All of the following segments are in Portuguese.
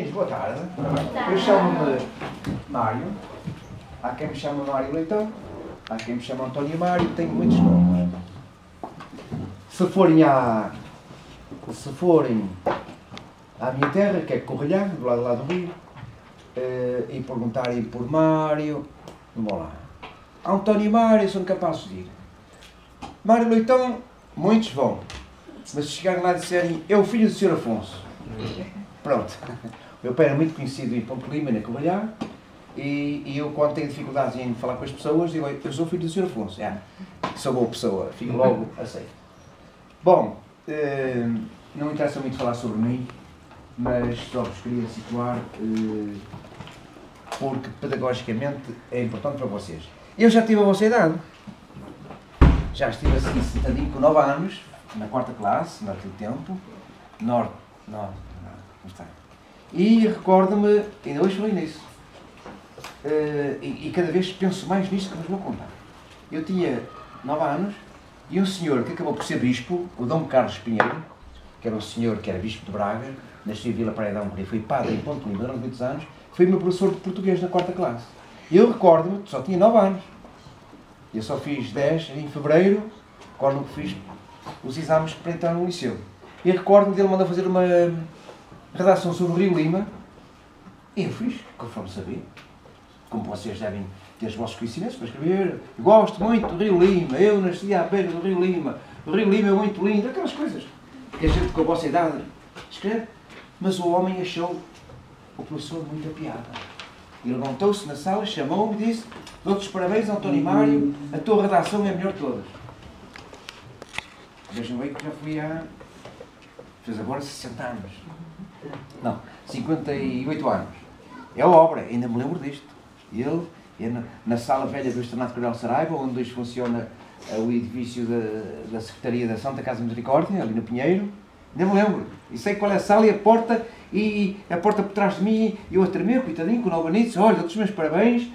Boa tarde. Eu chamo-me Mário. Há quem me chama Mário Leitão. Há quem me chama António Mário. Tenho muitos nomes. Se forem à minha terra, que é Correlhã, do lado lá do rio, e perguntarem por Mário, vão lá. António Mário, são capazes de ir. Mário Leitão, muitos vão. Mas se chegarem lá e disserem, é o filho do Sr. Afonso. Pronto. O meu pai era muito conhecido em Ponte Lima, na Correlhã, e eu, quando tenho dificuldades em falar com as pessoas, digo, eu sou filho do Sr. Afonso. Sou boa pessoa, fico logo aceito. Bom, não interessa muito falar sobre mim, mas só vos queria situar, porque pedagogicamente é importante para vocês. Eu já tive a vossa idade. Já estive assim sentadinho com 9 anos, na 4ª classe, naquele tempo, não está. E recordo-me, ainda hoje falei nisso, e cada vez penso mais nisto que vos vou contar. Eu tinha 9 anos e um senhor que acabou por ser bispo, o Dom Carlos Pinheiro, que era um senhor que era bispo de Braga, nasceu em Vila Praia de Amorim, foi padre em Ponte Lima durante muitos anos, foi meu professor de português na 4ª classe. E eu recordo-me, só tinha 9 anos, eu só fiz 10 em fevereiro, quando fiz os exames para entrar no liceu. E recordo-me dele mandar fazer uma redação sobre o Rio Lima, e eu fiz, conforme sabia. Como vocês devem ter os vossos conhecimentos para escrever. Eu gosto muito do Rio Lima, eu nasci à beira do Rio Lima, o Rio Lima é muito lindo, aquelas coisas que a gente com a vossa idade escreve. Mas o homem achou o professor muita piada. E levantou-se na sala, chamou-me e disse: dou-te os parabéns, António Mário, a tua redação é a melhor de todas. Vejam bem que já fui há... fez agora 60 anos. Não, 58 anos. É a obra, ainda me lembro disto. Ele é na sala velha do Externato Coronel Saraiva, onde hoje funciona o edifício da Secretaria da Santa Casa Misericórdia, ali no Pinheiro. Ainda me lembro. E sei qual é a sala e a porta por trás de mim, e eu a tremer, coitadinho, com o Albanites. Olha, dou-te os meus parabéns,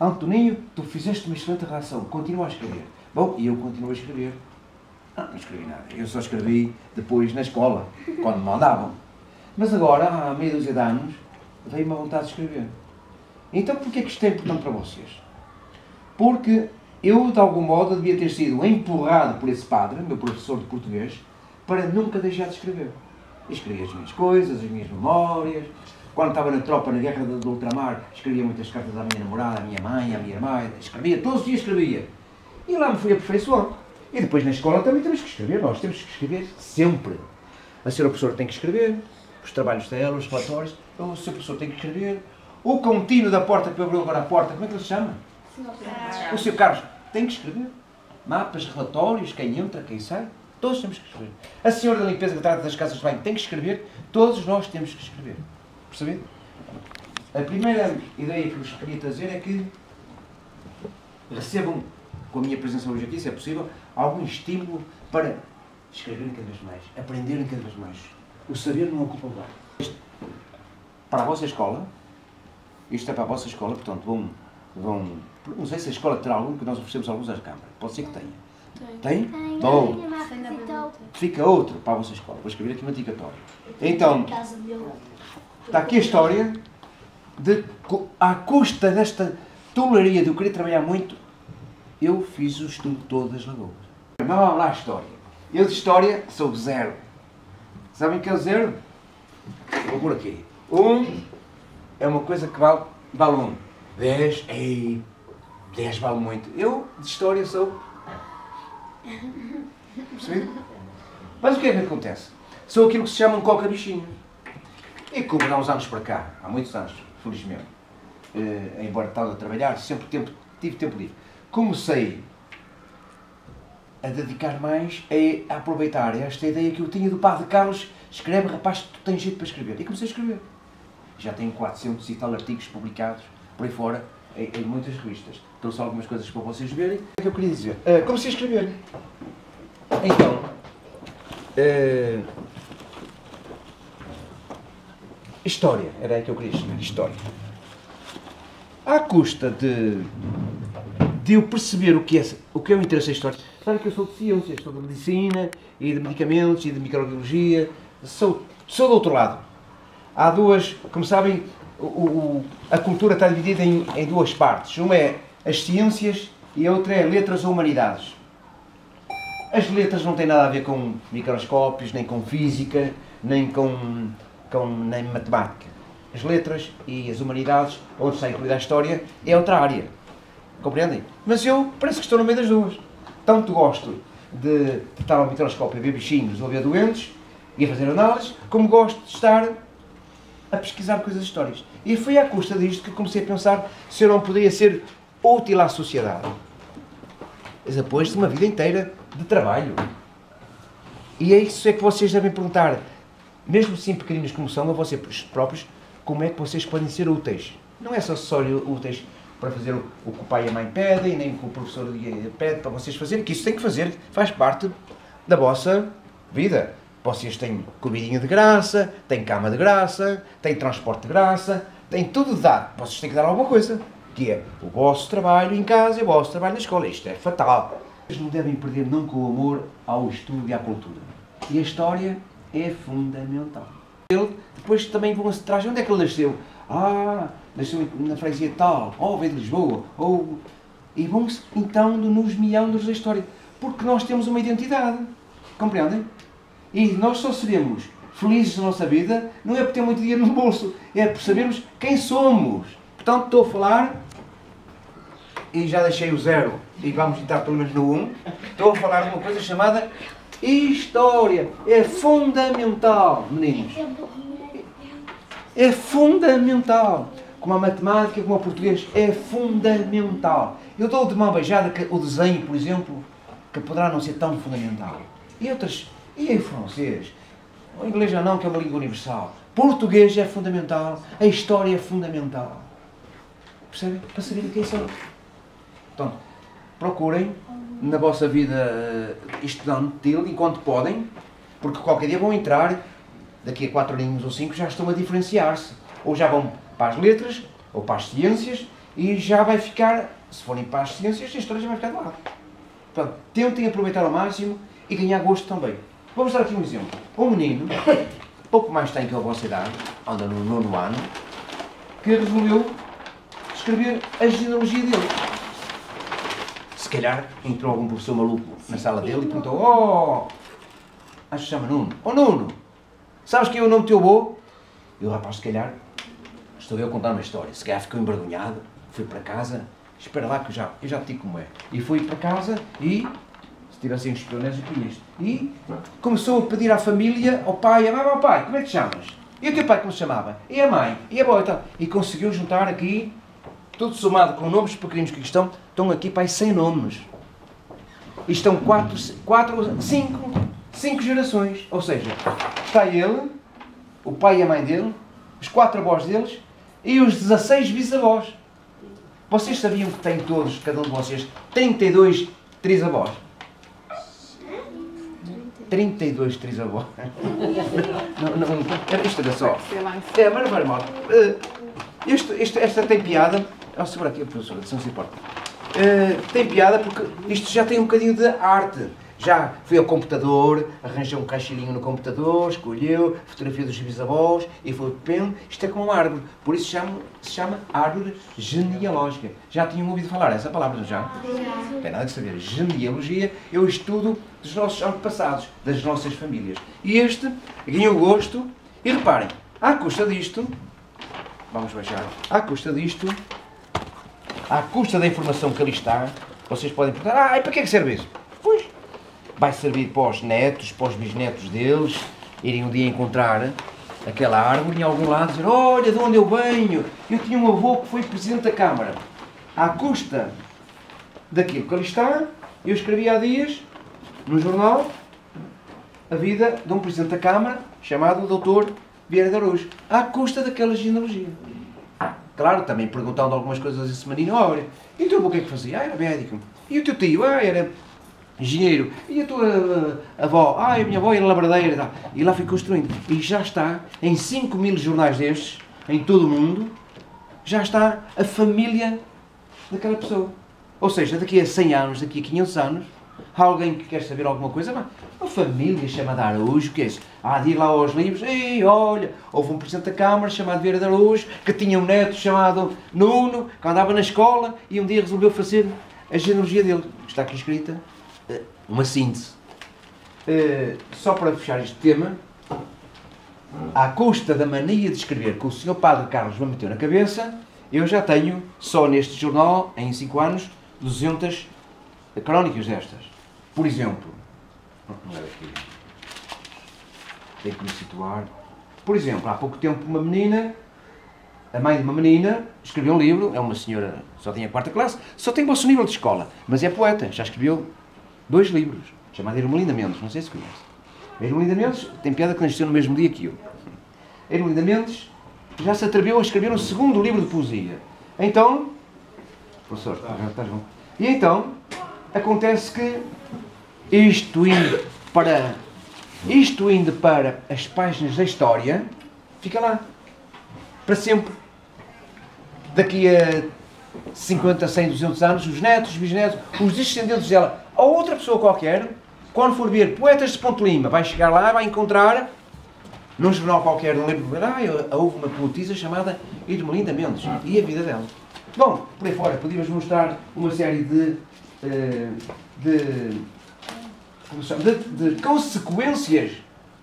Antoninho, tu fizeste uma excelente redação, continua a escrever. Bom, e eu continuo a escrever. Não escrevi nada, eu só escrevi depois na escola, quando me mandavam. Mas agora, há meia dúzia de anos, veio-me a vontade de escrever. Então, porquê é que isto é importante para vocês? Porque eu, de algum modo, devia ter sido empurrado por esse padre, meu professor de português, para nunca deixar de escrever. Eu escrevia as minhas coisas, as minhas memórias. Quando estava na tropa, na guerra do ultramar, escrevia muitas cartas à minha namorada, à minha mãe, à minha irmã. Escrevia, todos os dias escrevia. E lá me fui aperfeiçoando. E depois na escola também temos que escrever. Nós temos que escrever sempre. A senhora professora tem que escrever. Os trabalhos dela, os relatórios. O seu professor tem que escrever. O contínuo da porta que abriu agora a porta, como é que ele se chama? O Sr. Carlos tem que escrever. Mapas, relatórios, quem entra, quem sai. Todos temos que escrever. A senhora da limpeza que trata das casas de banho tem que escrever. Todos nós temos que escrever. Perceberam? A primeira ideia que vos queria trazer é que recebam, com a minha presença hoje aqui, se é possível, algum estímulo para escreverem cada vez mais, aprenderem cada vez mais. O saber não ocupa lugar. Para a vossa escola, isto é para a vossa escola, portanto, vão não sei se a escola terá algum, que nós oferecemos alguns à Câmara. Pode ser que tenha. Tem? Bom, fica outro para a vossa escola. Vou escrever aqui uma dedicatória. Então, está aqui a história de, à custa desta tolaria de eu querer trabalhar muito, eu fiz o estudo todo das lagoas. Mas vamos lá a história. Eu de história sou zero. Sabem o que é o zero? Vou por aqui. 1 é uma coisa que vale 1. 10, 10 vale muito. Eu de história sou... Percebido? Mas o que é que acontece? Sou aquilo que se chama um coca-bichinho. E como há uns anos para cá, há muitos anos, felizmente, embora estava a trabalhar, sempre tive tempo livre, comecei a dedicar mais a aproveitar esta ideia que eu tinha do Padre Carlos: escreve, rapaz, tu tens jeito para escrever. E comecei a escrever. Já tenho 400 e tal artigos publicados por aí fora, em muitas revistas. Trouxe algumas coisas para vocês verem. O que é que eu queria dizer? Comecei a escrever. Então, história, era aí que eu queria chegar, história. À custa de eu perceber o que é o interesse da história. Sabe que eu sou de ciências, sou de medicina, e de medicamentos, e de microbiologia, sou do outro lado. há duas, como sabem, a cultura está dividida em duas partes. Uma é as ciências e a outra é letras ou humanidades. As letras não têm nada a ver com microscópios, nem com física, nem nem matemática. As letras e as humanidades, onde está incluída a história, é outra área. Compreendem? Mas eu parece que estou no meio das duas. Tanto gosto de estar ao microscópio a ver bichinhos ou a ver doentes e a fazer análises, como gosto de estar a pesquisar coisas históricas. E foi à custa disto que comecei a pensar se eu não poderia ser útil à sociedade. Mas depois de uma vida inteira de trabalho. E é isso é que vocês devem perguntar, mesmo assim pequeninos como são, a vocês próprios, como é que vocês podem ser úteis. Não é só úteis para fazer o que o pai e a mãe pedem, nem o que o professor pede para vocês fazerem, que isso tem que fazer, faz parte da vossa vida. Vocês têm comidinha de graça, têm cama de graça, têm transporte de graça, têm tudo de dar. Vocês têm que dar alguma coisa, que é o vosso trabalho em casa e o vosso trabalho na escola. Isto é fatal. Vocês não devem perder nunca o amor ao estudo e à cultura. E a história é fundamental. Ele depois também vão se trazer. Onde é que ele nasceu? Nasceu na freguesia tal, veio de Lisboa, e vão-se então nos meandros da história. Porque nós temos uma identidade. Compreendem? E nós só seremos felizes na nossa vida, não é por ter muito dinheiro no bolso, é por sabermos quem somos. Portanto, estou a falar, e já deixei o 0, e vamos entrar pelo menos no 1, estou a falar de uma coisa chamada história. É fundamental, meninos. É fundamental. Como a matemática, como o português, é fundamental. Eu dou de mão beijada que o desenho, por exemplo, que poderá não ser tão fundamental. E outras... E em francês? O inglês já não, que é uma língua universal. Português é fundamental. A história é fundamental. Percebem? Para saber quem são. Então, procurem na vossa vida estudando enquanto podem, porque qualquer dia vão entrar, daqui a 4 aninhos ou 5, já estão a diferenciar-se. Ou já vão para as letras, ou para as ciências, e já vai ficar, se forem para as ciências, a história já vai ficar de lado. Portanto, tentem aproveitar ao máximo e ganhar gosto também. Vamos dar aqui um exemplo. Um menino, pouco mais tem que a vossa idade, anda no 9º ano, que resolveu escrever a genealogia dele. Se calhar entrou algum professor maluco na sala dele e perguntou: acho que se chama Nuno. Nuno, sabes quem é o nome do teu avô? E o rapaz, se calhar, estou eu a contar uma história. Se calhar ficou envergonhado, fui para casa, espera lá que eu já te digo como é. E fui para casa e... tivessem os pioneiros e conheço. E começou a pedir à família, ao pai, à mãe: pai, como é que te chamas? E o teu pai como se chamava? E a mãe? E a avó? E conseguiu juntar aqui, tudo somado com nomes pequeninos que estão aqui, pai, 100 nomes. E estão 5 gerações. Ou seja, está ele, o pai e a mãe dele, os 4 avós deles e os 16 bisavós. Vocês sabiam que têm todos, cada um de vocês, 32 trisavós? 32 trisavós. Isto era só. Mas não vai mal. Esta tem piada. Segura aqui a professora, se não se importa. Tem piada porque isto já tem um bocadinho de arte. Já foi ao computador, arranjou um caixilhinho no computador, escolheu a fotografia dos bisavós e foi pelo. Isto é como uma árvore. Por isso se chama árvore genealógica. Já tinham ouvido falar essa palavra, não já? Não tem nada de saber. Genealogia é o estudo dos nossos antepassados, das nossas famílias. E este ganhou gosto. E reparem, à custa disto, vamos baixar, à custa da informação que ali está, vocês podem perguntar: e para que é que serve isso? Pois, vai servir para os netos, para os bisnetos deles, irem um dia encontrar aquela árvore em algum lado e dizer: olha de onde eu venho, eu tinha um avô que foi presidente da Câmara. À custa daquilo que ali está, eu escrevi há dias, no jornal, a vida de um presidente da Câmara, chamado Dr. Vieira de Araújo, à custa daquela genealogia. Claro, também perguntando algumas coisas a esse menino: olha, e o teu avô o que é que fazia? Era médico. E o teu tio? Era engenheiro. E a tua avó? A minha avó era labradeira. E lá fui construindo. E já está, em 5.000 jornais destes, em todo o mundo, já está a família daquela pessoa. Ou seja, daqui a 100 anos, daqui a 500 anos, Há alguém que quer saber alguma coisa? Mas uma família chamada Araújo, que é isso? Há de ir lá aos livros, e olha, houve um Presidente da Câmara chamado Vieira de Araújo, que tinha um neto chamado Nuno, que andava na escola e um dia resolveu fazer a genealogia dele. Está aqui escrita uma síntese. Só para fechar este tema, à custa da mania de escrever que o Sr. Padre Carlos me meteu na cabeça, eu já tenho, só neste jornal, em 5 anos, 200 crónicas destas. Por exemplo, não é daqui, tenho que me situar. Por exemplo, há pouco tempo uma menina, a mãe de uma menina, escreveu um livro, é uma senhora, só tinha 4ª classe, só tem bolso nível de escola, mas é poeta, já escreveu 2 livros, chamado Ermelinda Mendes, não sei se conhece. A Ermelinda Mendes tem piada que nasceu no mesmo dia que eu. A Ermelinda Mendes já se atreveu a escrever um 2º livro de poesia. Então, professor, estás bom? E então, acontece que isto indo para as páginas da história, fica lá, para sempre. Daqui a 50, 100, 200 anos, os netos, os bisnetos, os descendentes dela, ou outra pessoa qualquer, quando for ver Poetas de Ponte Lima, vai chegar lá, vai encontrar, num jornal qualquer, não lembro, houve uma poetisa chamada Ermelinda Mendes, e a vida dela. Bom, por aí fora, podíamos mostrar uma série de consequências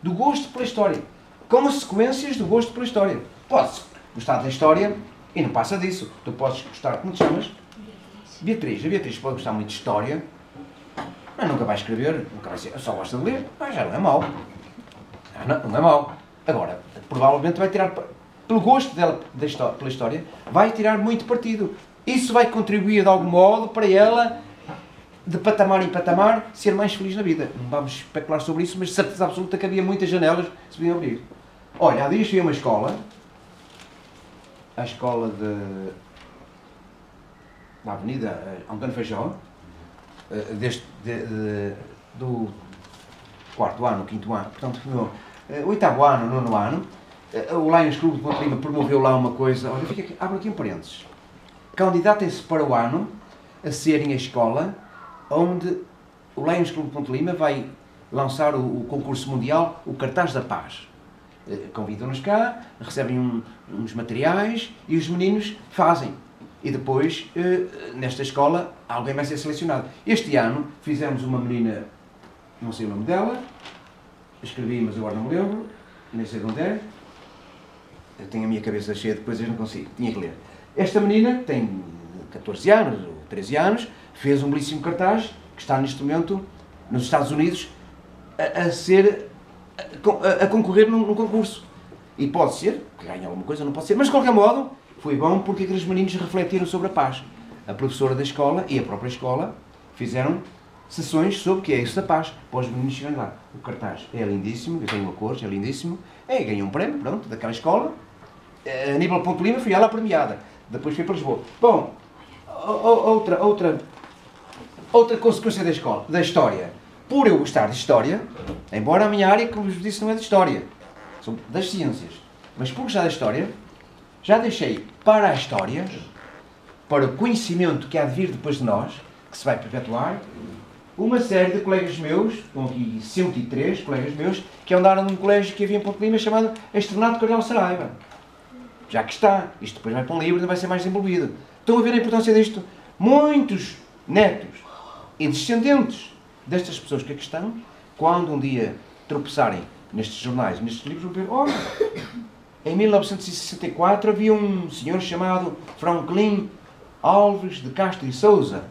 do gosto pela história. Consequências do gosto pela história. Podes gostar da história e não passa disso. Tu podes gostar, como te chamas? Beatriz. A Beatriz pode gostar muito de história, mas nunca vai escrever, nunca vai ser, só gosta de ler, mas já não é mau. Não é mau. Agora, provavelmente vai tirar, pelo gosto dela pela história, vai tirar muito partido. Isso vai contribuir de algum modo para ela, de patamar em patamar, ser mais feliz na vida. Não vamos especular sobre isso, mas de certeza absoluta que havia muitas janelas que se podiam abrir. Olha, há dias fui a uma escola, a escola da Avenida António Feijó, do 4º ano, 5º ano, portanto, no 8º ano, 9º ano, o Lions Clube de Ponte Lima promoveu lá uma coisa. Olha, abro aqui um parênteses. Candidatem-se para o ano a serem a escola onde o Lions Clube de Ponte Lima vai lançar o concurso mundial, o Cartaz da Paz. Convidam-nos cá, recebem uns materiais e os meninos fazem. E depois, nesta escola, alguém vai ser selecionado. Este ano fizemos uma menina, não sei o nome dela, escrevi, mas agora não me lembro, nem sei de onde é. Eu tenho a minha cabeça cheia de coisas, não consigo, tinha que ler. Esta menina tem 14 anos ou 13 anos, fez um belíssimo cartaz que está neste momento nos Estados Unidos a concorrer num concurso. E pode ser, que ganhe alguma coisa, não pode ser, mas de qualquer modo foi bom porque aqueles meninos refletiram sobre a paz. A professora da escola e a própria escola fizeram sessões sobre o que é isso da paz, para os meninos chegarem lá. O cartaz é lindíssimo, eu tenho uma cor, é lindíssimo, ganhei um prémio, pronto, daquela escola. A nível de Ponte Lima fui ela premiada, depois fui para Lisboa. Bom, outra consequência da história. Por eu gostar de história, embora a minha área, como vos disse, não é de história, são das ciências, mas por gostar da história, já deixei para a história, para o conhecimento que há de vir depois de nós, que se vai perpetuar, uma série de colegas meus, com aqui 103 colegas meus, que andaram num colégio que havia em Ponte Lima chamado Externato Cardeal Saraiva. Já que está, isto depois vai para um livro e não vai ser mais desenvolvido. Estão a ver a importância disto? Muitos netos e descendentes destas pessoas que aqui estão, quando um dia tropeçarem nestes jornais, nestes livros, vão ver, olha, em 1964 havia um senhor chamado Franklin Alves de Castro e Sousa.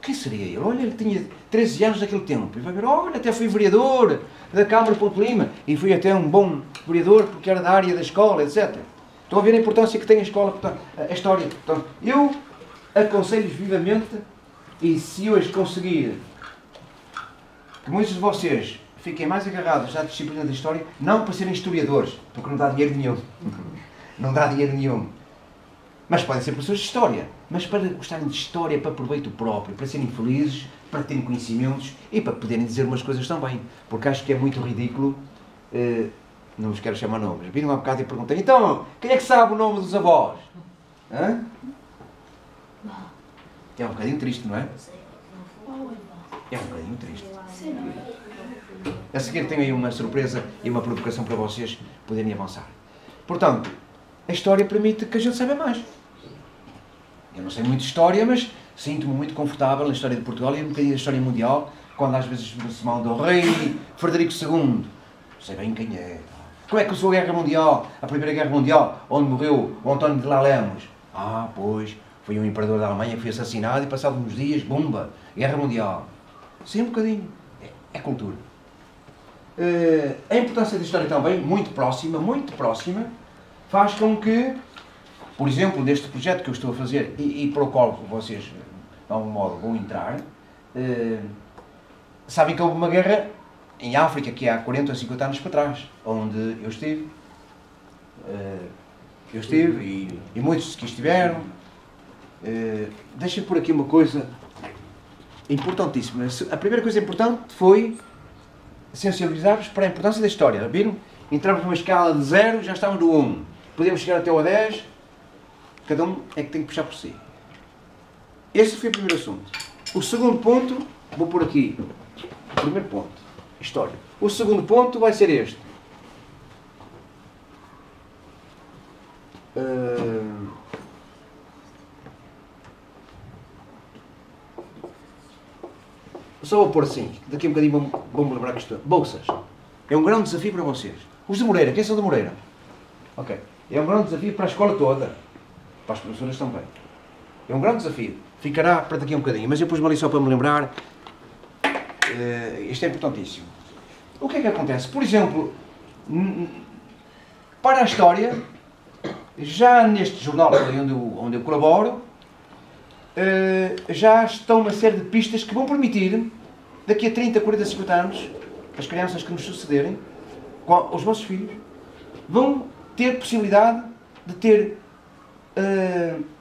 Quem seria ele? Olha, ele tinha 13 anos naquele tempo. E vai ver, olha, até fui vereador da Câmara de Ponte Lima. E fui até um bom vereador porque era da área da escola, etc. Estão a ver a importância que tem a escola, portanto, a história. Portanto, eu aconselho-vos vivamente, e se hoje conseguir que muitos de vocês fiquem mais agarrados à disciplina da história, não para serem historiadores, porque não dá dinheiro nenhum. Não dá dinheiro nenhum. Mas podem ser professores de história. Mas para gostarem de história, para proveito próprio, para serem felizes, para terem conhecimentos e para poderem dizer umas coisas também. Porque acho que é muito ridículo, não vos quero chamar nomes, viram há bocado e perguntei, então, quem é que sabe o nome dos avós? Hã? É um bocadinho triste, não é? É um bocadinho triste. A seguir tenho aí uma surpresa e uma provocação para vocês poderem avançar. Portanto, a história permite que a gente saiba mais. Eu não sei muito de história, mas sinto-me muito confortável na história de Portugal e um bocadinho da história mundial, quando às vezes se manda o rei Frederico II. Sei bem quem é. Como é que começou a Guerra Mundial, a Primeira Guerra Mundial, onde morreu o António de Lemos? Ah, pois, foi um imperador da Alemanha que foi assassinado e passado uns dias, bomba, Guerra Mundial. Sei um bocadinho. É cultura. A importância da história também, muito próxima, faz com que, por exemplo, neste projeto que eu estou a fazer e para o qual vocês, de algum modo, vão entrar, sabem que houve uma guerra em África, que há 40 ou 50 anos para trás, onde eu estive. E muitos que estiveram. Deixa-me por aqui uma coisa importantíssima. A primeira coisa importante foi sensibilizar-vos para a importância da história. Viram? Entramos numa escala de 0, já estamos no 1. Podemos chegar até ao 10. Cada um é que tem que puxar por si. Esse foi o primeiro assunto. O segundo ponto, vou por aqui. O primeiro ponto, história. O segundo ponto vai ser este. Só vou pôr assim, daqui a um bocadinho vamos lembrar que isto bolsas. É um grande desafio para vocês. Os de Moreira, quem são de Moreira? Ok. É um grande desafio para a escola toda. Para as professoras também. É um grande desafio. Ficará para daqui a um bocadinho, mas eu pus-me ali só para me lembrar. Isto é importantíssimo. O que é que acontece? Por exemplo, para a história, já neste jornal onde eu colaboro, já estão uma série de pistas que vão permitir, daqui a 30, 40, 50 anos, as crianças que nos sucederem, os vossos filhos, vão ter possibilidade de ter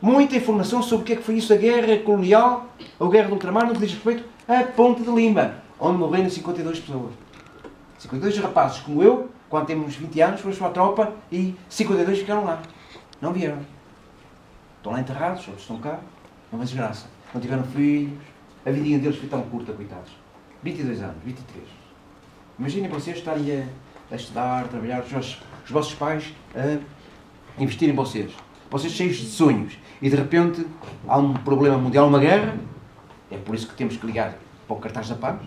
muita informação sobre o que é que foi isso, a guerra colonial, ou a guerra do ultramar, no que diz respeito à Ponte de Lima, onde morreram 52 pessoas. 52 rapazes como eu, quando temos 20 anos, fomos para a tropa e 52 ficaram lá. Não vieram. Estão lá enterrados, outros estão cá. É uma desgraça. Não tiveram filhos. A vidinha deles foi tão curta, coitados. 22 anos, 23. Imaginem vocês estarem a estudar, a trabalhar, os vossos pais a investir em vocês. Vocês cheios de sonhos. E de repente há um problema mundial, uma guerra. É por isso que temos que ligar para o cartaz da paz.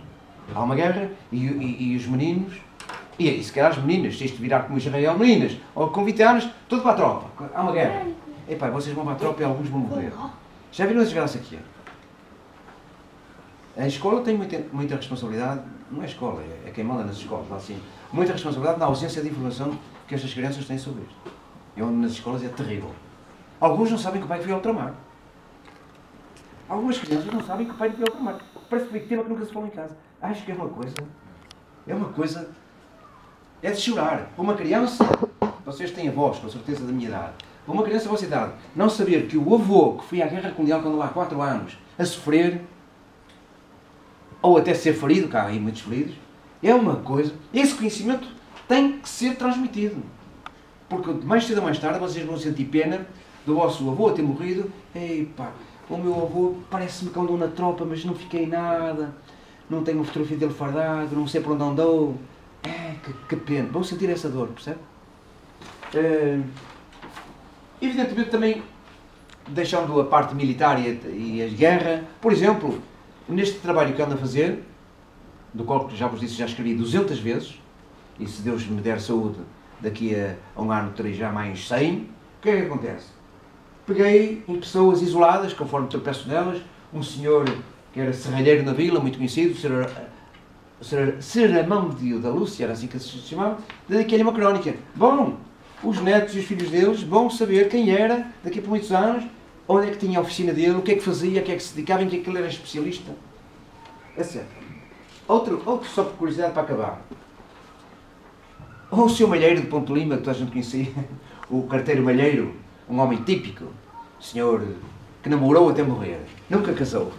Há uma guerra e os meninos, e se calhar as meninas, se isto virar como Israel, meninas, ou com 20 anos, tudo para a tropa. Há uma guerra. Epá, vocês vão para a tropa e alguns vão morrer. Já viram a desgraça que é? A escola tem muita responsabilidade, não é a escola, é quem manda nas escolas, assim, muita responsabilidade na ausência de informação que estas crianças têm sobre isto. E onde nas escolas é terrível. Alguns não sabem que o pai foi ao ultramar. Algumas crianças não sabem que o pai foi ao ultramar. Parece que tema que nunca se falou em casa. Acho que é uma coisa, é de chorar. Uma criança, vocês têm avós, com certeza da minha idade, uma criança da vossa idade, não saber que o avô que foi à Guerra Colonial quando lá há 4 anos, a sofrer, ou até ser ferido, cá há aí muitos feridos, é uma coisa, esse conhecimento tem que ser transmitido. Porque mais cedo ou mais tarde vocês vão sentir pena do vosso avô ter morrido. Epá, o meu avô parece-me que andou na tropa, mas não fiquei nada. Não tenho uma fotografia dele fardado, não sei por onde andou. Que pena. Vão sentir essa dor, percebe? Evidentemente também, deixando a parte militar e a guerra, por exemplo, neste trabalho que ando a fazer, do qual já vos disse, já escrevi 200 vezes, e se Deus me der saúde, daqui a um ano terei já mais 100, o que é que acontece? Peguei em pessoas isoladas, conforme tropeço nelas, um senhor que era serralheiro na vila, muito conhecido, Seramândio da Lúcia, era assim que se chamava, dediquei-lhe uma crónica. Bom, os netos e os filhos deles vão saber quem era, daqui por muitos anos, onde é que tinha a oficina dele, o que é que fazia, a que é que se dedicava, em que é que ele era especialista, etc. Outro só por curiosidade para acabar. O seu Malheiro de Ponte Lima, que toda a gente conhecia, o carteiro Malheiro, um homem típico, senhor que namorou até morrer, nunca casou,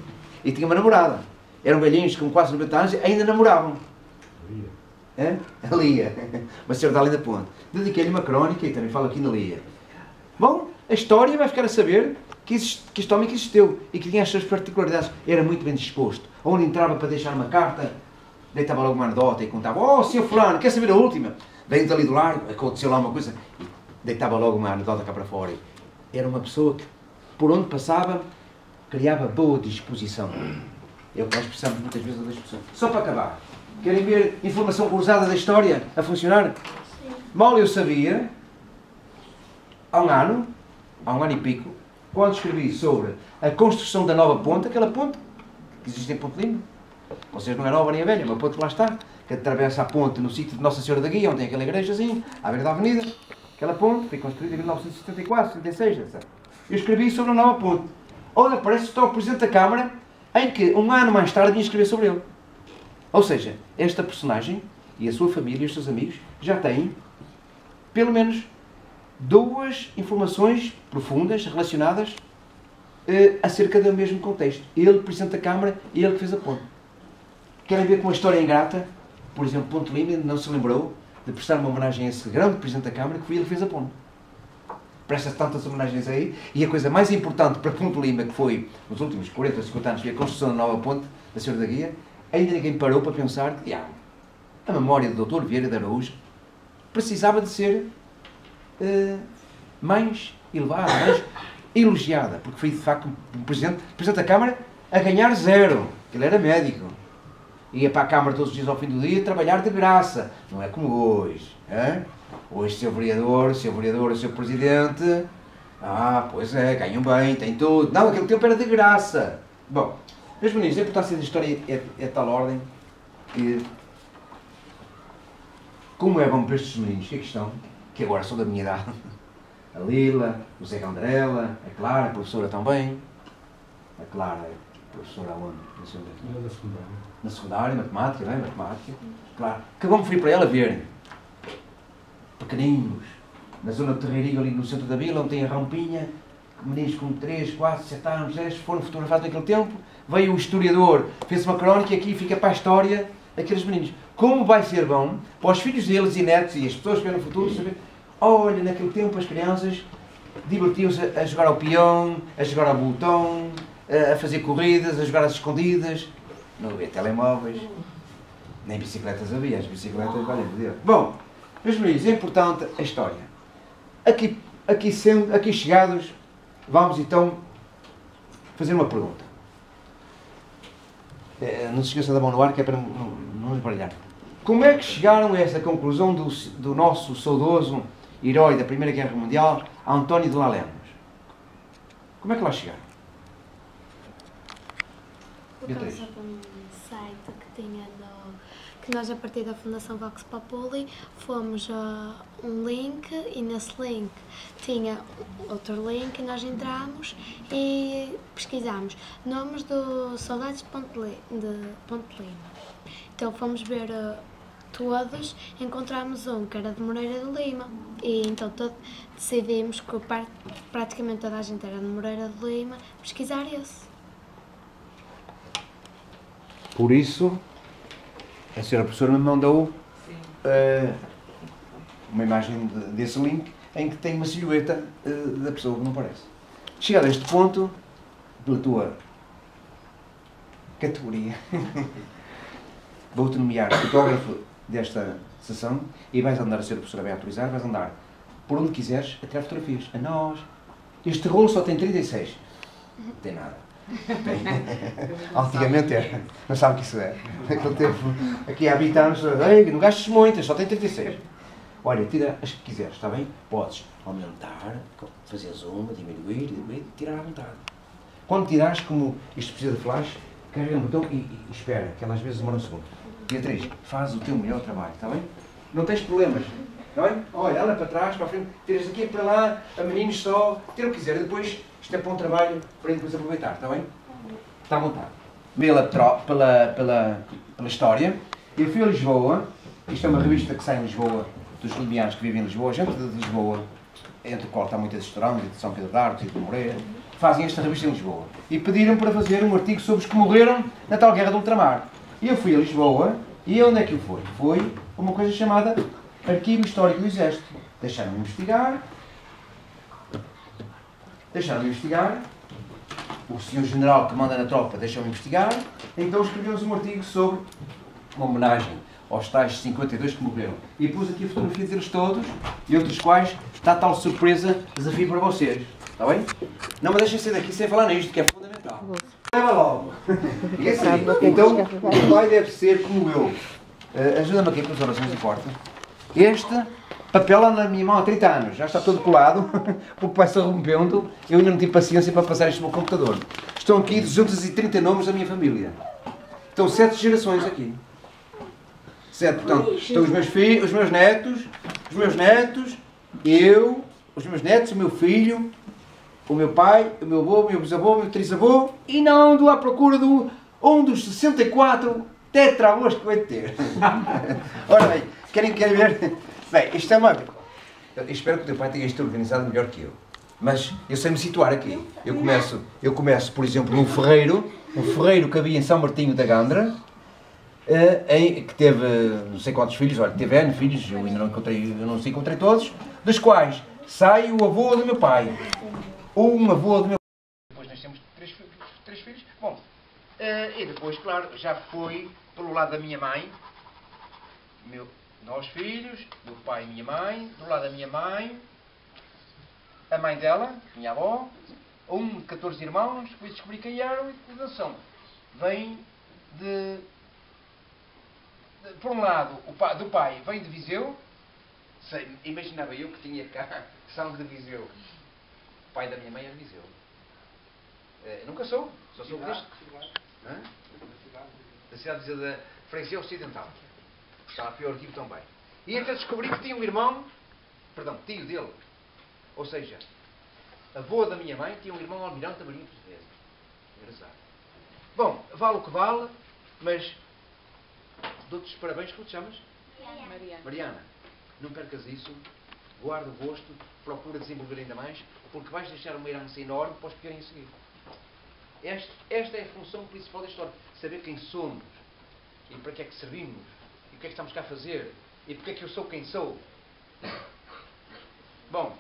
e tinha uma namorada. Eram velhinhos com quase 90 anos e ainda namoravam. A Lia, uma senhora da Além da Ponte. Dediquei-lhe uma crónica e também falo aqui na Lia. Bom, a história vai ficar a saber que este homem que existiu e que tinha as suas particularidades. Era muito bem disposto. Onde entrava para deixar uma carta, deitava logo uma anedota e contava: oh, senhor fulano, quer saber a última? Veio dali do largo, aconteceu lá uma coisa, e deitava logo uma anedota cá para fora. Era uma pessoa que, por onde passava, criava boa disposição. É o que nós precisamos muitas vezes das pessoas. Só para acabar, querem ver informação cruzada da história a funcionar? Sim. Mal eu sabia, há um ano e pico, quando escrevi sobre a construção da nova ponte, aquela ponte que existe em Ponte Lima. Vocês não é nova nem é velha, uma ponte que lá está, que atravessa a ponte no sítio de Nossa Senhora da Guia, onde tem aquela igrejazinha, à beira da avenida. Aquela ponte foi construída em 1974, 76, etc. Eu escrevi sobre a nova ponte. Onde aparece o Presidente da Câmara, em que um ano mais tarde vinha escrever sobre ele. Ou seja, esta personagem e a sua família e os seus amigos já têm, pelo menos, duas informações profundas relacionadas acerca do mesmo contexto. Ele, Presidente da Câmara, e ele que fez a ponte. Querem ver como a história é ingrata? Por exemplo, Ponte Lima não se lembrou de prestar uma homenagem a esse grande Presidente da Câmara, que foi ele que fez a ponte. Presta-se tantas homenagens aí, e a coisa mais importante para Ponte Lima, que foi, nos últimos 40 ou 50 anos, foi a construção da nova ponte da Senhora da Guia, ainda ninguém parou para pensar que a memória do Dr. Vieira de Araújo precisava de ser mais elevada, mais elogiada, porque foi de facto o Presidente da Câmara a ganhar zero. Ele era médico. Ia para a Câmara todos os dias ao fim do dia trabalhar de graça. Não é como hoje. Hein? Hoje, seu vereador, o seu presidente, pois é, ganham bem, têm tudo. Não, aquele tempo era de graça. Bom, meus meninos, a importância da história é tal ordem que, como é bom para estes meninos que aqui estão, que agora são da minha idade, a Lila, o Zé Gandrela, a Clara, a professora também. A Clara é professora aonde? Na secundária, matemática, não é? Matemática. Claro. Que bom fui para ela verem. Pequeninos, na zona de Terreirinho, ali no centro da vila, onde tem a rampinha, meninos com 3, 4, 7 anos, 10, foram fotografados naquele tempo. Veio o historiador, fez uma crónica e aqui fica para a história daqueles meninos. Como vai ser bom para os filhos deles e netos e as pessoas que vêm no futuro saber: olha, naquele tempo as crianças divertiam-se a jogar ao peão, a jogar ao botão, a fazer corridas, a jogar às escondidas. Não havia telemóveis, nem bicicletas havia, as bicicletas, valem de Deus. Bom, meus meninos, é importante a história. Aqui chegados, vamos então fazer uma pergunta. Não se esqueça da mão no ar, que é para não esbaralhar. Como é que chegaram a essa conclusão do nosso saudoso herói da Primeira Guerra Mundial, António de Lalemos? Como é que lá chegaram? Por causa de um site que nós, a partir da Fundação Vox Populi, fomos a um link e nesse link tinha outro link e nós entramos e pesquisamos nomes dos soldados de Ponte Lima. Então fomos ver todos, encontramos um que era de Moreira de Lima e então decidimos que praticamente toda a gente era de Moreira de Lima, pesquisar esse. Por isso, a senhora professora me mandou uma imagem desse link em que tem uma silhueta da pessoa que não parece. Chegado a este ponto, pela tua categoria, vou-te nomear fotógrafo desta sessão e vais andar, a senhora professora vai autorizar, vais andar por onde quiseres a tirar fotografias. A nós. Este rolo só tem 36. Não tem nada. Antigamente era, não sabe o que isso é. Naquele tempo, aqui há 20 anos, não gastes muitas, só tem 36. Olha, tira as que quiseres, está bem? Podes aumentar, fazer zoom, diminuir, tirar à vontade. Quando tirares, como isto precisa de flash, carrega no botão e espera, que ela às vezes demora um segundo. Beatriz, faz o teu melhor trabalho, está bem? Não tens problemas, está bem? Olha, ela para trás, para a frente, tiras daqui para lá, a meninos só, tira o que quiser, depois isto é para um trabalho para depois aproveitar, está bem? Está à vontade. Pela história, eu fui a Lisboa, isto é uma revista que sai em Lisboa, dos limianos que vivem em Lisboa, gente de Lisboa, entre o qual está muitas histórias, de São Pedro de Arcos e de Moreira, fazem esta revista em Lisboa. E pediram para fazer um artigo sobre os que morreram na tal guerra do ultramar. E eu fui a Lisboa, e onde é que eu fui? Foi uma coisa chamada Arquivo Histórico do Exército. Deixaram-me investigar, o senhor general que manda na tropa deixou-me investigar, então escrevemos um artigo sobre uma homenagem aos tais 52 que morreram. E pus aqui a fotografia deles todos, e outros quais está tal surpresa, desafio para vocês. Está bem? Não me deixem sair daqui sem falar nisto, que é fundamental. Leva logo. E assim, então, o pai deve ser como eu. Ajuda-me aqui, professora, se não se importa. Este papel lá na minha mão há 30 anos, já está todo colado, porque vai-se rompendo. Eu ainda não tive paciência para passar isto no meu computador. Estão aqui 230 nomes da minha família. Estão 7 gerações aqui. 7, portanto, estão os meus filhos, os meus netos, eu, os meus netos, o meu filho, o meu pai, o meu avô, o meu bisavô, o meu trisavô, e não ando à procura de um dos 64 tetravôs que vai ter. Ora bem, querem ver? Bem, isto é uma... Eu espero que o teu pai tenha isto organizado melhor que eu. Mas eu sei me situar aqui. Eu começo, por exemplo, num ferreiro, um ferreiro que havia em São Martinho da Gandra, que teve não sei quantos filhos, olha, teve N filhos, eu ainda não encontrei todos, dos quais sai o avô do meu pai, ou um avô do meu pai. Depois nós temos três filhos, bom, e depois, claro, já foi pelo lado da minha mãe, nós filhos, meu pai e minha mãe, do lado da minha mãe, a mãe dela, minha avó, de 14 irmãos, depois descobri quem eram, e atenção, vem por um lado, do pai vem de Viseu, imaginava eu que tinha cá sangue de Viseu. O pai da minha mãe é de Viseu. Nunca sou, só sou deste. Da cidade de Viseu, da Freguesia Ocidental. Está a pior tipo também. E então descobri que tinha um irmão, tio dele. Ou seja, avô da minha mãe tinha um irmão almirante da Marinha Portuguesa. Engraçado. Bom, vale o que vale, mas dou-te os parabéns, como te chamas? Mariana. Não percas isso, guarda o gosto, procura desenvolver ainda mais, porque vais deixar uma herança enorme para os que querem seguir. Esta é a função principal da história. Saber quem somos, e para que é que servimos, e o que é que estamos cá a fazer, e porque é que eu sou quem sou. Bom,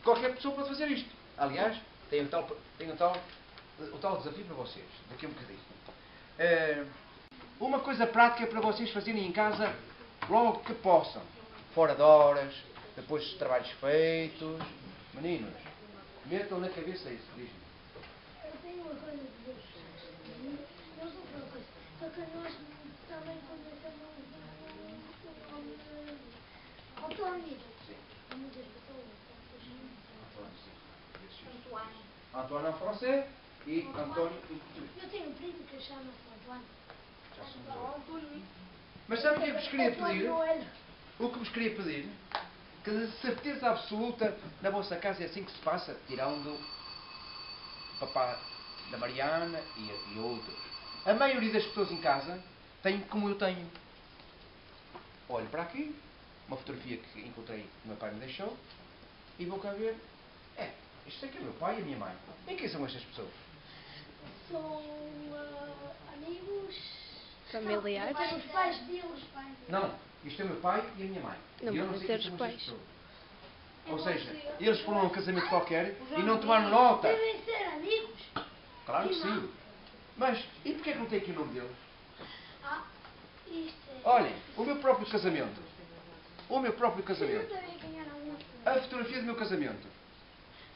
qualquer pessoa pode fazer isto. Aliás, tenho o tal desafio para vocês, daqui a um bocadinho. Uma coisa prática para vocês fazerem em casa logo que possam. Fora de horas, depois dos trabalhos feitos. Meninos, metam na cabeça isso, diz-me. Eu tenho uma coisa a dizer. Eu sou uma coisa. Só que nós também conhecemos um nome António. Sim. Muitas pessoas. Antoine en francês e António em português. Eu tenho um primo que chama-se Antoine. Mas sabe o que eu vos queria pedir? O que vos queria pedir? Que de certeza absoluta na vossa casa é assim que se passa, tirando o papá da Mariana e outros. A maioria das pessoas em casa tem como eu tenho. Olho para aqui, uma fotografia que encontrei que o meu pai me deixou, e vou cá ver. Isto aqui é o meu pai e a minha mãe. E quem são estas pessoas? São amigos. Familiares? Os pais deles. Não, isto é o meu pai e a minha mãe. Não e eu podem sei ser quem os são estas pais. pessoas. Ou seja, eles foram a um casamento qualquer e não tomaram nota. Devem ser amigos. Claro que sim. Mas, e porquê que não tem aqui o nome deles? Isto é... Olhem, o meu próprio casamento. O meu próprio Eu casamento. também ganhar alguma A fotografia do meu casamento.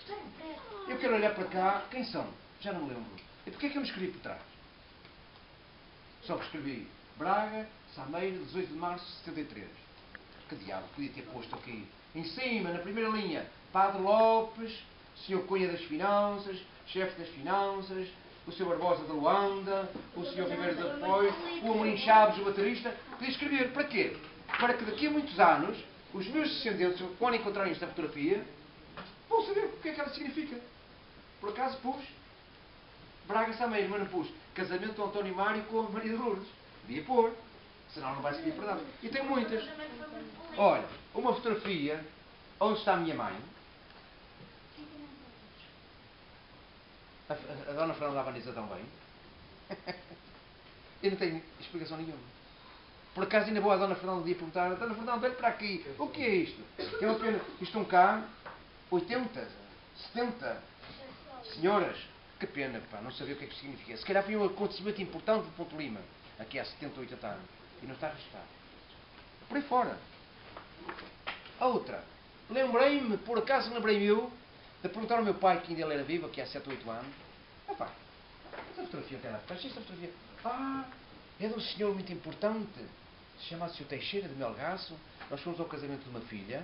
Está impresso. Eu quero olhar para cá. Quem são? Já não me lembro. E porquê que eu me escrevi por trás? Só que escrevi Braga, Sameiro, 18 de março de 73. Que diabo, podia ter posto aqui. Em cima, na primeira linha, Padre Lopes, Sr. Cunha das Finanças, Chefe das Finanças, o Sr. Barbosa de Luanda, o Sr. Ribeiro de Apoio, o Amorim Chaves, o baterista. Podia escrever. Para quê? Para que daqui a muitos anos, os meus descendentes, quando encontrarem esta fotografia, vão saber o que é que ela significa. Por acaso pus Braga Sameiro, mas não pus casamento do António Mário com a Maria de Lourdes. Devia pôr, senão não vai servir para nada. E tem muitas. Olha, uma fotografia onde está a minha mãe. A Dona Fernanda Abaniza também. Eu não tenho explicação nenhuma. Por acaso ainda vou à Dona Fernanda um dia perguntar: Dona Fernanda, olhe para aqui, o que é isto? É uma pena. Estão cá 80, 70 senhoras Que pena, pá, não sabia o que é que significa. Se calhar foi um acontecimento importante de Ponte Lima, aqui há 70 ou 80 anos, e não está registrado. Por aí fora. A outra. Lembrei-me, por acaso lembrei-me eu, de perguntar ao meu pai, que ainda ele era vivo, aqui há 7 ou 8 anos, epá, essa fotografia tem lá por trás, essa fotografia, é de um senhor muito importante, chamado Sr. Teixeira de Melgaço. Nós fomos ao casamento de uma filha.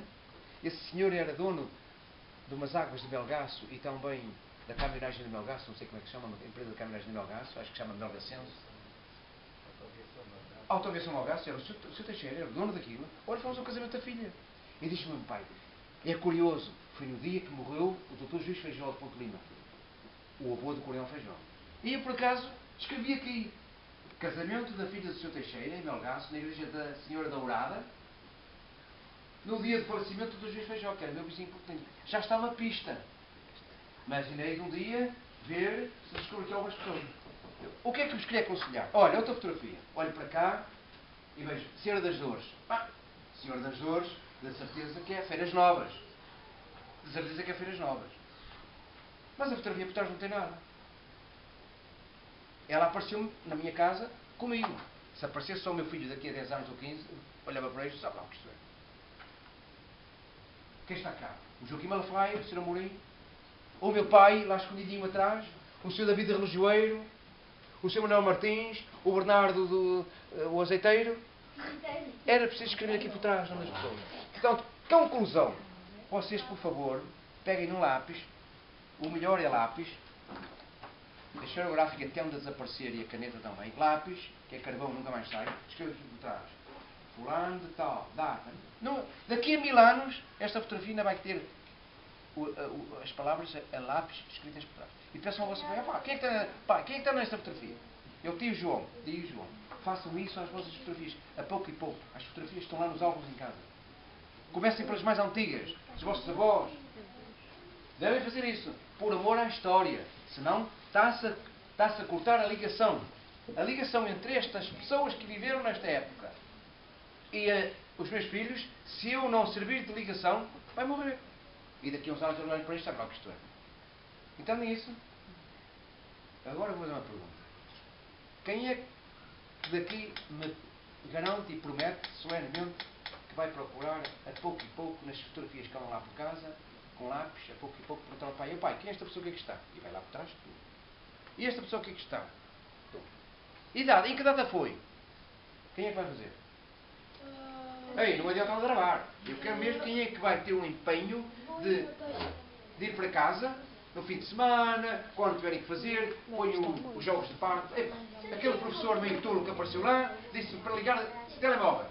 Esse senhor era dono de umas águas de Melgaço e também da caminhonagem de Melgaço, não sei como é que se chama, a empresa de caminhonagem de Melgaço, acho que se chama Melgacense. Autoaviação Melgaço, era o Sr. Teixeira, era o dono daquilo. Ora, fomos ao casamento da filha. E disse-me o meu pai, é curioso, foi no dia que morreu o Dr. Juiz Feijó de Ponte Lima, o avô do Coronel Feijó. E eu, por acaso, escrevi aqui, casamento da filha do Sr. Teixeira, em Melgaço, na igreja da Senhora Dourada, no dia de falecimento do Dr. Juiz Feijó, que era meu vizinho portanto. Já está uma pista. Imaginei de um dia ver se descobri aqui algumas pessoas. O que é que vos queria aconselhar? Olha, outra fotografia. Olho para cá e vejo Senhora das Dores. Senhora das Dores, da certeza que é Feiras Novas. De certeza que é Feiras Novas. Mas a fotografia por trás não tem nada. Ela apareceu na minha casa comigo. Se aparecesse só o meu filho daqui a 10 anos ou 15, olhava para ele e sabe lá o que isto é. Quem está cá? O Joaquim Malafaia, o Sr. Amorim, o meu pai, lá escondidinho atrás, o Sr. David Relojoeiro, o Sr. Manuel Martins, o Bernardo o Azeiteiro. Era preciso escrever aqui por trás, não das pessoas. Portanto, conclusão. Vocês, por favor, peguem um lápis. O melhor é lápis. A esferográfica tende a desaparecer e a caneta também. Lápis, que é carvão, nunca mais sai. Escreva aqui por trás. Fulano de tal, data. Não, daqui a 1000 anos, esta fotografia ainda vai ter as palavras a lápis escritas por trás. E peçam ao vosso pai, quem é que está nesta fotografia? É o tio João. Façam isso às vossas fotografias, a pouco e pouco. As fotografias estão lá nos álbuns em casa. Comecem pelas mais antigas, dos vossos avós. Devem fazer isso, por amor à história. Senão, está-se a cortar a ligação. A ligação entre estas pessoas que viveram nesta época e os meus filhos, se eu não servir de ligação, vai morrer. E daqui a uns anos eu olho para isto, sabe lá o que isto é. Entendem isso? Agora vou fazer uma pergunta. Quem é que daqui me garante e promete solenemente que vai procurar a pouco e pouco nas fotografias que andam lá por casa, com lápis, a pouco e pouco, perguntar ao pai, quem é esta pessoa que aqui está? E vai lá por trás tudo. E esta pessoa que aqui está? Idade, em que data foi? Quem é que vai fazer? Ei, não adianta gravar. Eu quero mesmo quem é que vai ter um empenho de ir para casa, no fim de semana, quando tiverem que fazer, ponham os jogos de parte. Aquele professor meio tolo que apareceu lá, disse-me para ligar o telemóvel.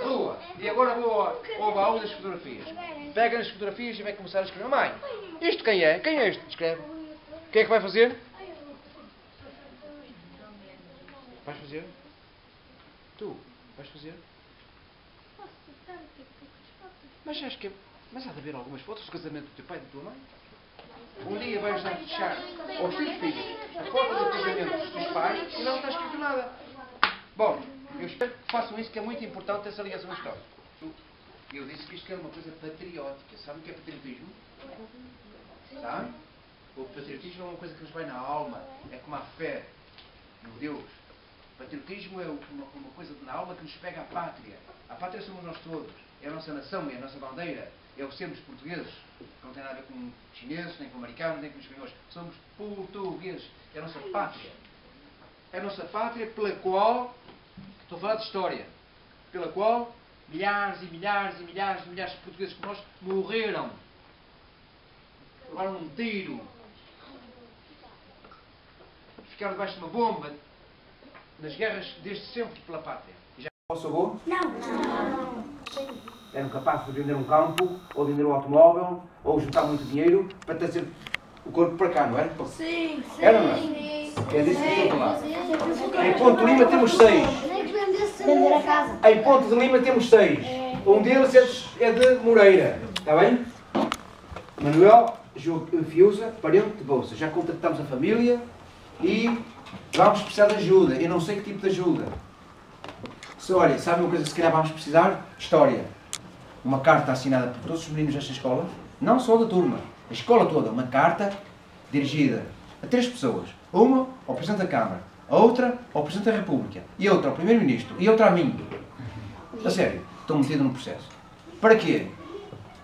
Rua. E agora vou ao baú das fotografias. Pega nas fotografias e vai começar a escrever. Mãe, isto quem é? Quem é este que escreve? Quem é que vai fazer? Vais fazer? Tu? Vais fazer? Mas acho que mas há de haver algumas fotos do casamento do teu pai e da tua mãe. Um dia vais dar fechar aos teus filhos a foto do casamento dos teus pais e não está escrito nada. Bom, eu espero que façam isso, que é muito importante essa ligação histórica. Eu disse que isto era uma coisa patriótica. Sabe o que é patriotismo? Sabe? O patriotismo é uma coisa que nos vai na alma. É como a fé no Deus. O patriotismo é uma coisa na alma que nos pega à pátria. A pátria somos nós todos. É a nossa nação, é a nossa bandeira. É o sermos portugueses. Que não tem nada a ver com chineses, nem com americanos, nem com espanhóis. Somos portugueses. É a nossa pátria. É a nossa pátria pela qual, estou a falar de história, pela qual milhares e milhares e milhares e milhares de portugueses como nós morreram. Levaram um tiro. Ficaram debaixo de uma bomba. Nas guerras desde sempre pela pátria. E já o vosso avô? Não. Eram capazes de vender um campo, ou vender um automóvel, ou juntar muito dinheiro para trazer o corpo para cá, não era? Sim, sim. Era, não é? É disso que estou a falar. Em Ponte Lima temos 6. Vender a casa. Em Ponte de Lima temos 6. Um deles é de Moreira. Está bem? Manuel Fiuza, parente de Bolsa. Já contactamos a família e vamos precisar de ajuda. Eu não sei que tipo de ajuda. Olha, sabe uma coisa que se calhar vamos precisar? História. Uma carta assinada por todos os meninos desta escola. Não só da turma. A escola toda. Uma carta dirigida a 3 pessoas. Uma ao Presidente da Câmara, a outra ao Presidente da República, e outra ao Primeiro-Ministro, e outra a mim. A sério, estou metido no processo. Para quê?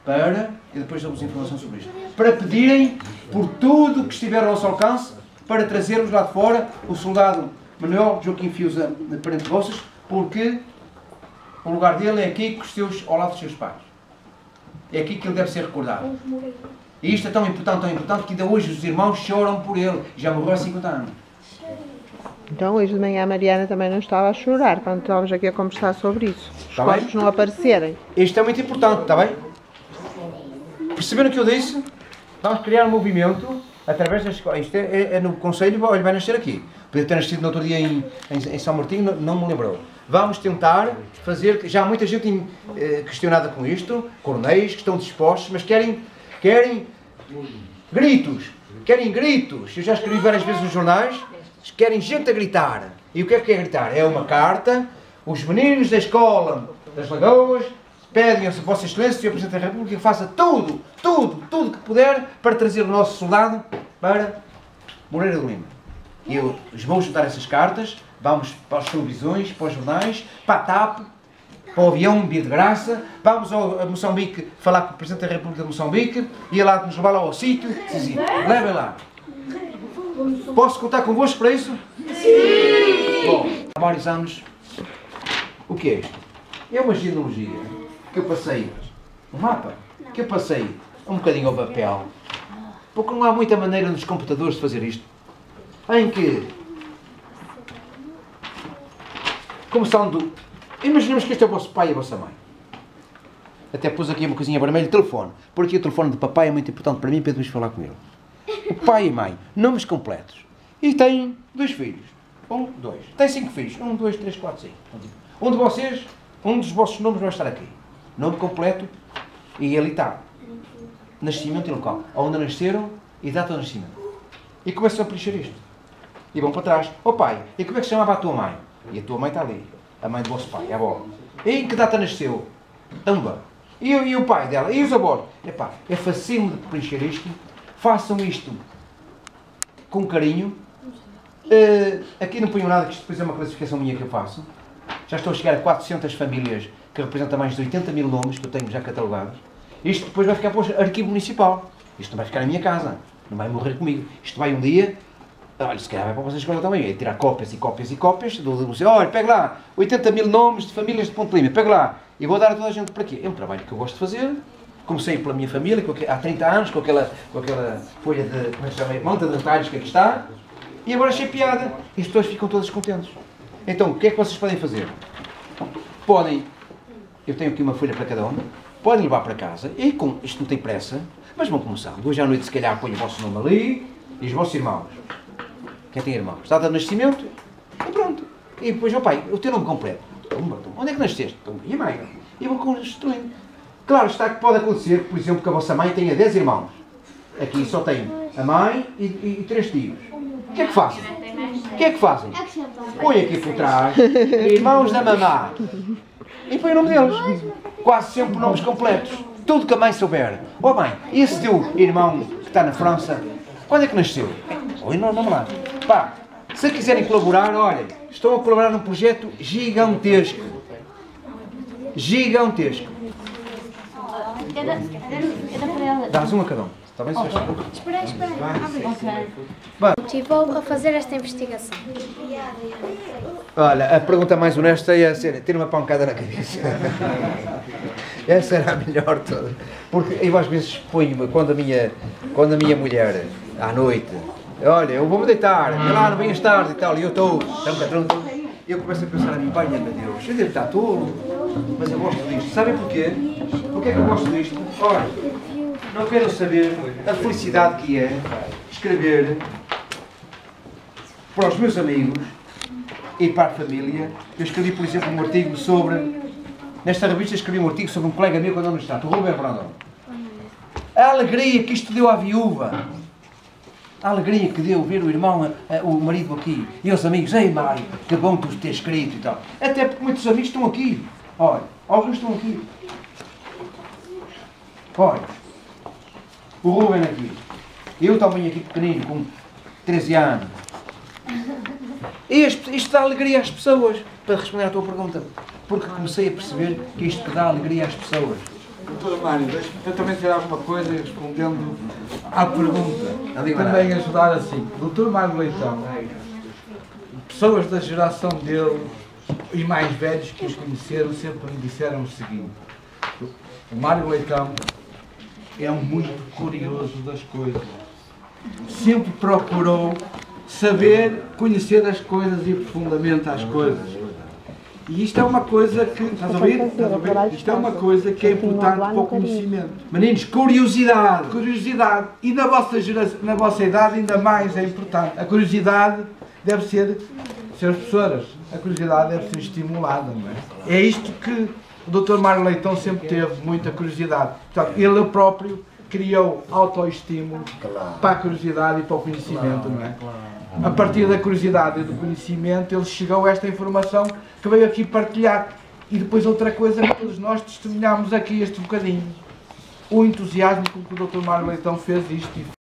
Para, e depois damos informação sobre isto, para pedirem por tudo que estiver ao nosso alcance para trazermos lá de fora o soldado Manuel Joaquim Fiuza Parente de Vossas, porque o lugar dele é aqui com os seus, ao lado dos seus pais. É aqui que ele deve ser recordado. E isto é tão importante, que ainda hoje os irmãos choram por ele. Já morreu há 50 anos. Então, hoje de manhã a Mariana também não estava a chorar quando estávamos aqui a conversar sobre isso. Os Está corpos bem? não aparecerem. Isto é muito importante, está bem? Perceberam o que eu disse? Vamos criar um movimento através das escolas. Isto é no Conselho, olha, vai nascer aqui. Podia ter nascido no outro dia em São Martinho, não me lembrou. Vamos tentar fazer, já há muita gente questionada com isto, coronéis que estão dispostos, mas querem gritos. Eu já escrevi várias vezes nos jornais, querem gente a gritar. E o que é gritar? É uma carta, os meninos da escola das Lagoas pedem a Vossa Excelência, Sr. Presidente da República, que faça tudo que puder para trazer o nosso soldado para Moreira do Lima. E eu vou juntar essas cartas, vamos para as televisões, para os jornais, para a TAP, para o avião, vir de graça, vamos a Moçambique falar com o Presidente da República de Moçambique, e lá nos levar lá ao sítio, dizer, levem lá. Posso contar convosco para isso? Sim! Bom, há vários anos, o que é isto? É uma genealogia que eu passei, um mapa, que eu passei um bocadinho ao papel, porque não há muita maneira nos computadores de fazer isto, em que, começando, imaginemos que este é o vosso pai e a vossa mãe. Até pus aqui uma coisinha vermelha, telefone, porque o telefone do papai é muito importante para mim, para depois falar com ele. O pai e mãe, nomes completos. E tem 2 filhos. 2. Tem 5 filhos. 1, 2, 3, 4, 5. Um de vocês, um dos vossos nomes vai estar aqui. Nome completo e ali está. Nascimento e local. Onde nasceram e data de nascimento. E começam a preencher isto. E vão para trás. Ó pai, e como é que se chamava a tua mãe? E a tua mãe está ali. A mãe do vosso pai, a avó. E em que data nasceu? Amba. E o pai dela? E os avós? Epá, é facílimo de preencher isto. Façam isto com carinho. Aqui não ponho nada, que isto depois é uma classificação minha que eu faço. Já estou a chegar a 400 famílias, que representam mais de 80 mil nomes que eu tenho já catalogados. Isto depois vai ficar para o arquivo municipal. Isto não vai ficar na minha casa. Não vai morrer comigo. Isto vai um dia... Olha, se calhar vai para vocês escola também. É tirar cópias e cópias e cópias. Do museu. Olha, pega lá 80 mil nomes de famílias de Ponte Lima. Pega lá. E vou dar a toda a gente para quê? É um trabalho que eu gosto de fazer. Comecei pela minha família, há 30 anos, com aquela folha de, como é que se chama, monta de retalhos que aqui está, e agora achei piada, e as pessoas ficam todas contentes. Então, o que é que vocês podem fazer? Podem, eu tenho aqui uma folha para cada um, podem levar para casa, e com isto não tem pressa, mas vão começando. Hoje à noite, se calhar, ponho o vosso nome ali, e os vossos irmãos. Quem tem irmãos? Data de nascimento, e pronto. E depois, ó pai, o teu nome completo. Onde é que nasceste? E a mãe? E vão construindo. Claro está que pode acontecer, por exemplo, que a vossa mãe tenha 10 irmãos. Aqui só tem a mãe e 3 tios. O que é que fazem? Põe aqui por trás, irmãos da mamá. E põe o nome deles. Quase sempre nomes completos. Tudo que a mãe souber. Oh mãe, e esse teu irmão que está na França, quando é que nasceu? Ou não lá. Pá, se quiserem colaborar, olhem, estão a colaborar num projeto gigantesco. Dás um a cada um. Está bem, Espera. Motivou a fazer esta investigação. Olha, a pergunta mais honesta é ser, ter uma pancada na cabeça. Essa era a melhor toda. Porque eu às vezes ponho-me, quando a minha mulher, à noite, olha, eu vou-me deitar, vai lá, não venhas tarde e tal, e eu estou, eu começo a pensar a mim, pai, meu Deus, eu devo estar tolo, mas eu gosto disto. Sabem porquê? Porquê é que eu gosto disto? Olha, não quero saber a felicidade que é escrever para os meus amigos e para a família. Eu escrevi, por exemplo, um artigo sobre... Nesta revista escrevi um artigo sobre um colega meu quando não está, o Rubem Brandão. A alegria que isto deu à viúva. A alegria que deu ver o irmão, o marido aqui. E os amigos, ei Mário, que bom tu ter escrito e tal. Até porque muitos amigos estão aqui. Olha, alguns estão aqui. Olha, o Rubem aqui. Eu também aqui pequenino, com 13 anos. Isto dá alegria às pessoas, para responder à tua pergunta. Porque comecei a perceber que isto dá alegria às pessoas. Doutor Mário, deixe-me também dizer alguma coisa respondendo à pergunta. Não digo Também nada. ajudar assim. Doutor Mário Leitão, pessoas da geração dele e mais velhos que o conheceram sempre me disseram o seguinte: o Mário Leitão é muito curioso das coisas. Sempre procurou saber, conhecer as coisas e profundamente as coisas. E isto é uma coisa que, estás a ouvir? Estás a ouvir? Isto é uma coisa que é importante para o conhecimento. Meninos, curiosidade. Curiosidade. E na vossa geração, na vossa idade ainda mais é importante. A curiosidade deve ser, senhoras professoras, a curiosidade deve ser estimulada, não é? É isto que o Dr. Mário Leitão sempre teve, muita curiosidade. Portanto, ele próprio criou autoestímulo para a curiosidade e para o conhecimento, não é? A partir da curiosidade e do conhecimento, ele chegou a esta informação que veio aqui partilhar. E depois outra coisa que todos nós testemunhamos aqui este bocadinho. O entusiasmo com que o Dr. Mário Leitão fez isto.